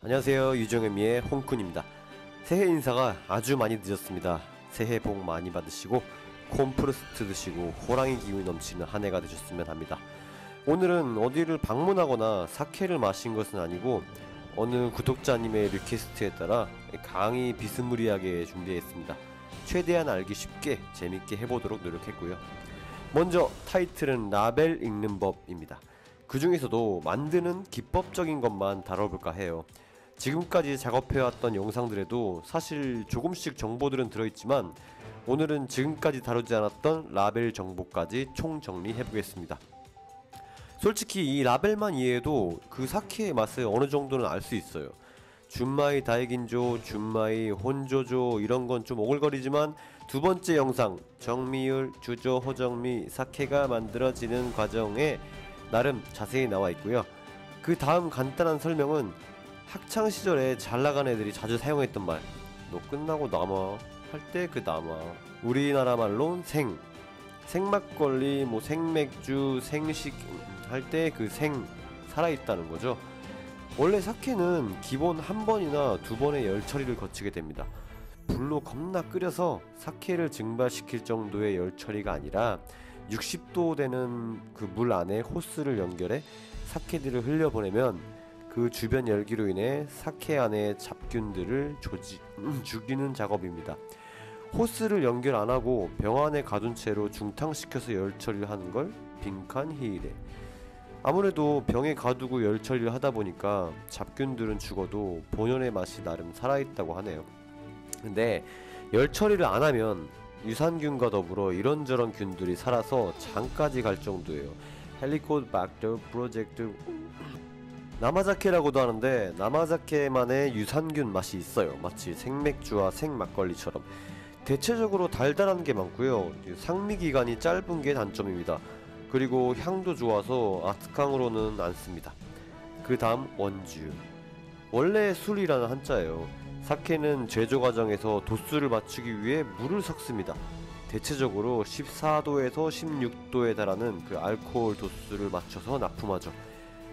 안녕하세요. 유정의미의 홍쿤입니다. 새해 인사가 아주 많이 늦었습니다. 새해 복 많이 받으시고 콤프로스트 드시고 호랑이 기운이 넘치는 한 해가 되셨으면 합니다. 오늘은 어디를 방문하거나 사케를 마신 것은 아니고 어느 구독자님의 리퀘스트에 따라 강의 비스무리하게 준비했습니다. 최대한 알기 쉽게 재밌게 해보도록 노력했고요. 먼저 타이틀은 라벨 읽는 법입니다. 그 중에서도 만드는 기법적인 것만 다뤄볼까 해요. 지금까지 작업해왔던 영상들에도 사실 조금씩 정보들은 들어있지만 오늘은 지금까지 다루지 않았던 라벨 정보까지 총정리해보겠습니다. 솔직히 이 라벨만 이해해도 그 사케의 맛을 어느 정도는 알 수 있어요. 준마이 다이긴조, 준마이 혼조조 이런건 좀 오글거리지만 두 번째 영상 정미율, 주조, 호정미, 사케가 만들어지는 과정에 나름 자세히 나와 있고요. 그 다음 간단한 설명은 학창시절에 잘나간 애들이 자주 사용했던 말, 너 끝나고 남아 할 때 그 남아, 우리나라 말론 생막걸리, 뭐 생맥주, 생식 할 때 그 생 살아있다는 거죠. 원래 사케는 기본 한 번이나 두 번의 열 처리를 거치게 됩니다. 불로 겁나 끓여서 사케를 증발시킬 정도의 열 처리가 아니라 60도 되는 그 물 안에 호스를 연결해 사케들을 흘려보내면 그 주변 열기로 인해 사케 안의 잡균들을 죽이는 작업입니다. 호스를 연결 안하고 병 안에 가둔 채로 중탕시켜서 열 처리를 하는 걸 빈칸 히이레. 아무래도 병에 가두고 열 처리를 하다 보니까 잡균들은 죽어도 본연의 맛이 나름 살아있다고 하네요. 근데 열 처리를 안 하면 유산균과 더불어 이런저런 균들이 살아서 장까지 갈 정도예요. 헬리코박터 프로젝트 나마자케라고도 하는데 나마자케만의 유산균 맛이 있어요. 마치 생맥주와 생막걸리처럼 대체적으로 달달한 게 많고요. 상미기간이 짧은 게 단점입니다. 그리고 향도 좋아서 아트캉으로는 안 씁니다. 그 다음 원주. 원래 술이라는 한자예요. 사케는 제조 과정에서 도수를 맞추기 위해 물을 섞습니다. 대체적으로 14도에서 16도에 달하는 그 알코올 도수를 맞춰서 납품하죠.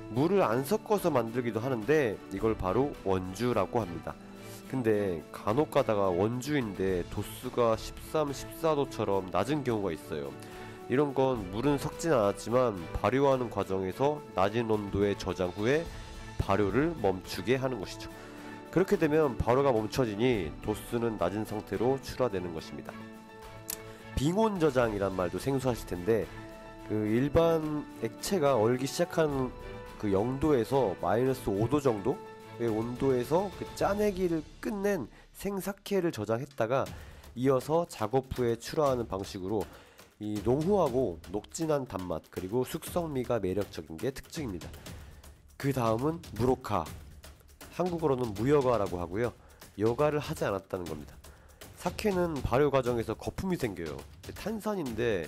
물을 안 섞어서 만들기도 하는데 이걸 바로 원주라고 합니다. 근데 간혹 가다가 원주인데 도수가 13, 14도처럼 낮은 경우가 있어요. 이런 건 물은 섞진 않았지만 발효하는 과정에서 낮은 온도에 저장 후에 발효를 멈추게 하는 것이죠. 그렇게 되면 발효가 멈춰지니 도수는 낮은 상태로 출하되는 것입니다. 빙온 저장이란 말도 생소하실 텐데 그 일반 액체가 얼기 시작하는 그 0도에서 마이너스 5도 정도의 온도에서 그 짜내기를 끝낸 생사케를 저장했다가 이어서 작업 후에 출하하는 방식으로 이 농후하고 녹진한 단맛 그리고 숙성미가 매력적인 게 특징입니다. 그 다음은 무로카, 한국어로는 무여가라고 하고요. 여가를 하지 않았다는 겁니다. 사케는 발효 과정에서 거품이 생겨요. 탄산인데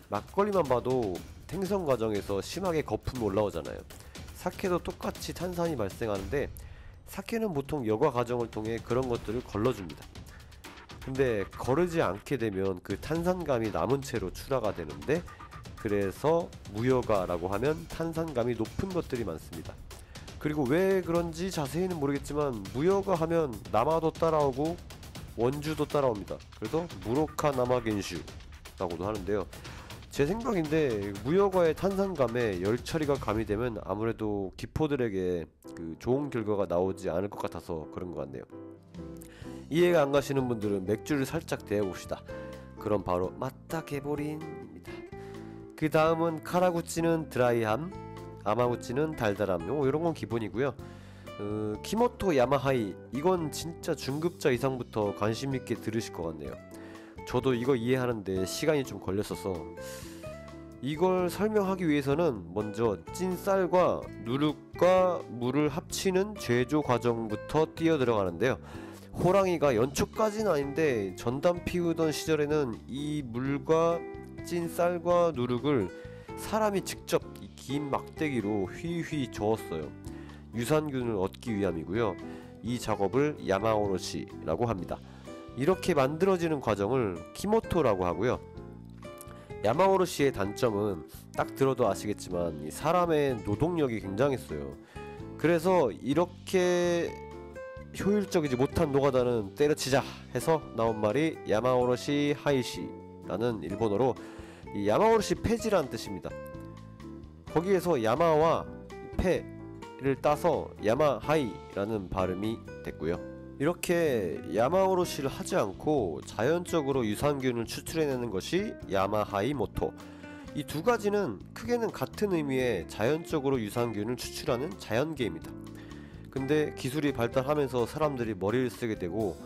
막걸리만 봐도 생성 과정에서 심하게 거품이 올라오잖아요. 사케도 똑같이 탄산이 발생하는데 사케는 보통 여과 과정을 통해 그런 것들을 걸러줍니다. 근데 거르지 않게 되면 그 탄산감이 남은 채로 출하가 되는데 그래서 무여가라고 하면 탄산감이 높은 것들이 많습니다. 그리고 왜 그런지 자세히는 모르겠지만 무여가 하면 남아도 따라오고 원주도 따라옵니다. 그래서 무로카 나마겐슈 라고도 하는데요. 제 생각인데 무여과의 탄산감에 열 처리가 가미되면 아무래도 기포들에게 그 좋은 결과가 나오지 않을 것 같아서 그런 것 같네요. 이해가 안 가시는 분들은 맥주를 살짝 데워봅시다. 그럼 바로 맞다 개보린입니다. 그 다음은 카라구찌는 드라이함, 아마구찌는 달달함. 이런 건 기본이고요. 키모토 야마하이, 이건 진짜 중급자 이상부터 관심있게 들으실 것 같네요. 저도 이거 이해하는데 시간이 좀 걸렸어서 이걸 설명하기 위해서는 먼저 찐쌀과 누룩과 물을 합치는 제조 과정부터 뛰어 들어가는데요. 호랑이가 연초까지는 아닌데 전담 피우던 시절에는 이 물과 찐쌀과 누룩을 사람이 직접 이 긴 막대기로 휘휘 저었어요. 유산균을 얻기 위함이고요. 이 작업을 야마오로시라고 합니다. 이렇게 만들어지는 과정을 키모토라고 하고요. 야마오로시의 단점은 딱 들어도 아시겠지만 이 사람의 노동력이 굉장했어요. 그래서 이렇게 효율적이지 못한 노가다는 때려치자 해서 나온 말이 야마오로시 하이시라는 일본어로 이 야마오로시 폐지라는 뜻입니다. 거기에서 야마와 폐를 따서 야마하이라는 발음이 됐고요. 이렇게 야마오로시를 하지 않고 자연적으로 유산균을 추출해내는 것이 야마하이 모토. 이 두 가지는 크게는 같은 의미의 자연적으로 유산균을 추출하는 자연계입니다. 근데 기술이 발달하면서 사람들이 머리를 쓰게 되고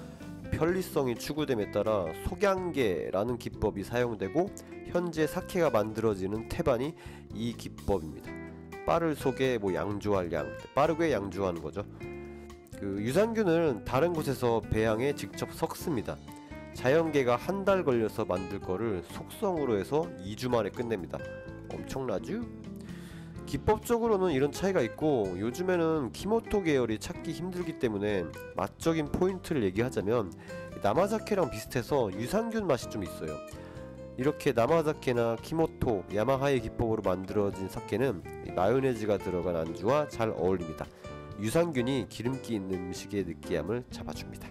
편리성이 추구됨에 따라 속양계라는 기법이 사용되고 현재 사케가 만들어지는 태반이 이 기법입니다. 빠를 속에 양주할 양, 빠르게 양주하는 거죠. 그 유산균은 다른 곳에서 배양에 직접 섞습니다. 자연계가 한 달 걸려서 만들 거를 속성으로 해서 2주 만에 끝냅니다. 엄청나죠? 기법적으로는 이런 차이가 있고 요즘에는 키모토 계열이 찾기 힘들기 때문에 맛적인 포인트를 얘기하자면 나마자케랑 비슷해서 유산균 맛이 좀 있어요. 이렇게 나마자케나 키모토, 야마하이 기법으로 만들어진 사케는 마요네즈가 들어간 안주와 잘 어울립니다. 유산균이 기름기 있는 음식의 느끼함을 잡아줍니다.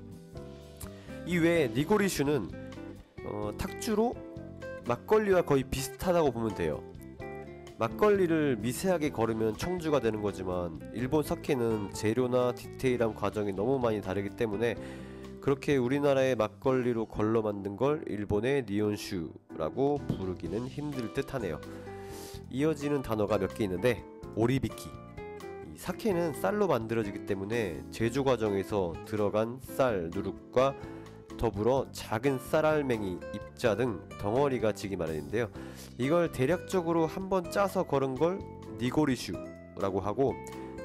이외에 니고리슈는 탁주로 막걸리와 거의 비슷하다고 보면 돼요. 막걸리를 미세하게 거르면 청주가 되는 거지만 일본 사케는 재료나 디테일한 과정이 너무 많이 다르기 때문에 그렇게 우리나라의 막걸리로 걸러 만든 걸 일본의 니온슈라고 부르기는 힘들 듯 하네요. 이어지는 단어가 몇 개 있는데 오리비키. 이 사케는 쌀로 만들어지기 때문에 제조 과정에서 들어간 쌀 누룩과 더불어 작은 쌀알맹이, 입자 등 덩어리가 지기 마련인데요. 이걸 대략적으로 한번 짜서 걸은 걸 니고리슈라고 하고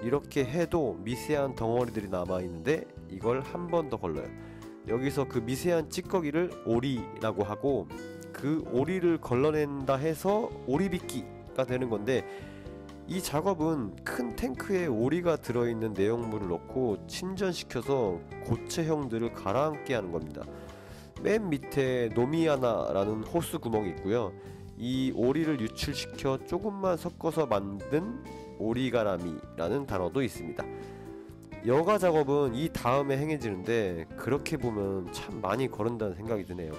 이렇게 해도 미세한 덩어리들이 남아있는데 이걸 한 번 더 걸러요. 여기서 그 미세한 찌꺼기를 오리라고 하고 그 오리를 걸러낸다 해서 오리비키가 되는 건데 이 작업은 큰 탱크에 오리가 들어있는 내용물을 넣고 침전시켜서 고체형들을 가라앉게 하는 겁니다. 맨 밑에 노미야나라는 호스 구멍이 있고요. 이 오리를 유출시켜 조금만 섞어서 만든 오리가라미라는 단어도 있습니다. 여가 작업은 이 다음에 행해지는데 그렇게 보면 참 많이 거른다는 생각이 드네요.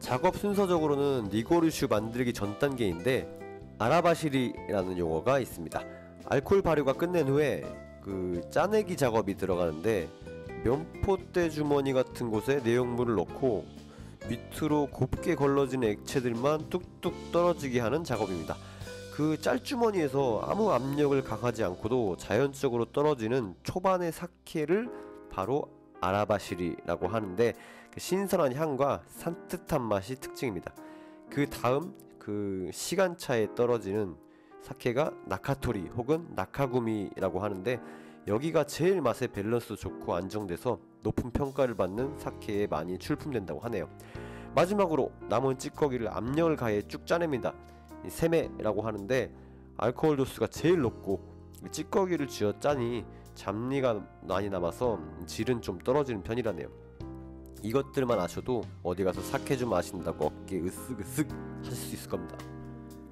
작업 순서적으로는 니고르슈 만들기 전 단계인데 아라바시리라는 용어가 있습니다. 알코올 발효가 끝낸 후에 그 짜내기 작업이 들어가는데 면포대 주머니 같은 곳에 내용물을 넣고 밑으로 곱게 걸러지는 액체들만 뚝뚝 떨어지게 하는 작업입니다. 그 짤주머니에서 아무 압력을 가하지 않고도 자연적으로 떨어지는 초반의 사케를 바로 아라바시리라고 하는데 그 신선한 향과 산뜻한 맛이 특징입니다. 그 다음 그 시간차에 떨어지는 사케가 나카토리 혹은 나카구미라고 하는데 여기가 제일 맛의 밸런스 좋고 안정돼서 높은 평가를 받는 사케에 많이 출품된다고 하네요. 마지막으로 남은 찌꺼기를 압력을 가해 쭉 짜냅니다. 세메라고 하는데 알코올 도수가 제일 높고 찌꺼기를 쥐어 짜니 잡내가 많이 남아서 질은 좀 떨어지는 편이라네요. 이것들만 아셔도 어디 가서 사케 좀 마신다고 어깨 으쓱으쓱 하실 수 있을 겁니다.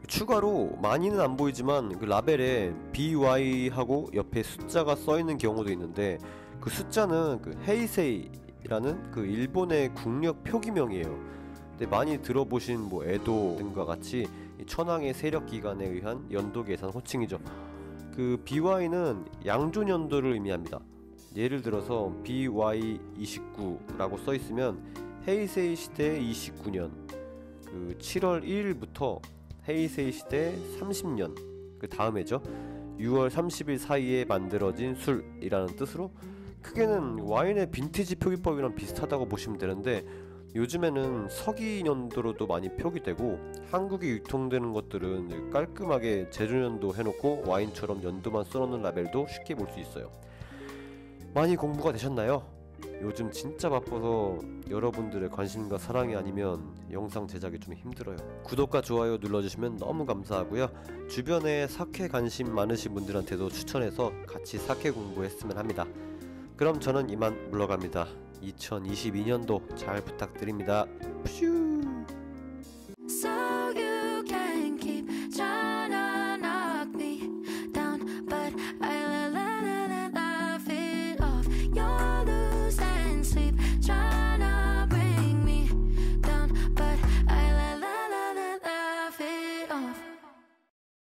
추가로 많이는 안 보이지만 그 라벨에 BY하고 옆에 숫자가 써 있는 경우도 있는데 그 숫자는 그 헤이세이라는 그 일본의 국력 표기명이에요. 근데 많이 들어보신 뭐 에도 등과 같이 천황의 세력 기간에 의한 연도 계산 호칭이죠. 그 BY는 양존 연도를 의미합니다. 예를 들어서 BY29라고 써 있으면 헤이세이 시대 29년 그 7월 1일부터 헤이세이 시대 30년 그 다음에죠. 6월 30일 사이에 만들어진 술이라는 뜻으로 크게는 와인의 빈티지 표기법이랑 비슷하다고 보시면 되는데 요즘에는 서기 연도로도 많이 표기되고 한국에 유통되는 것들은 깔끔하게 제조연도 해놓고 와인처럼 연도만 써놓는 라벨도 쉽게 볼 수 있어요. 많이 공부가 되셨나요? 요즘 진짜 바빠서 여러분들의 관심과 사랑이 아니면 영상 제작이 좀 힘들어요. 구독과 좋아요 눌러주시면 너무 감사하고요. 주변에 사케 관심 많으신 분들한테도 추천해서 같이 사케 공부했으면 합니다. 그럼 저는 이만 물러갑니다. 2022년도 잘 부탁드립니다. 퓨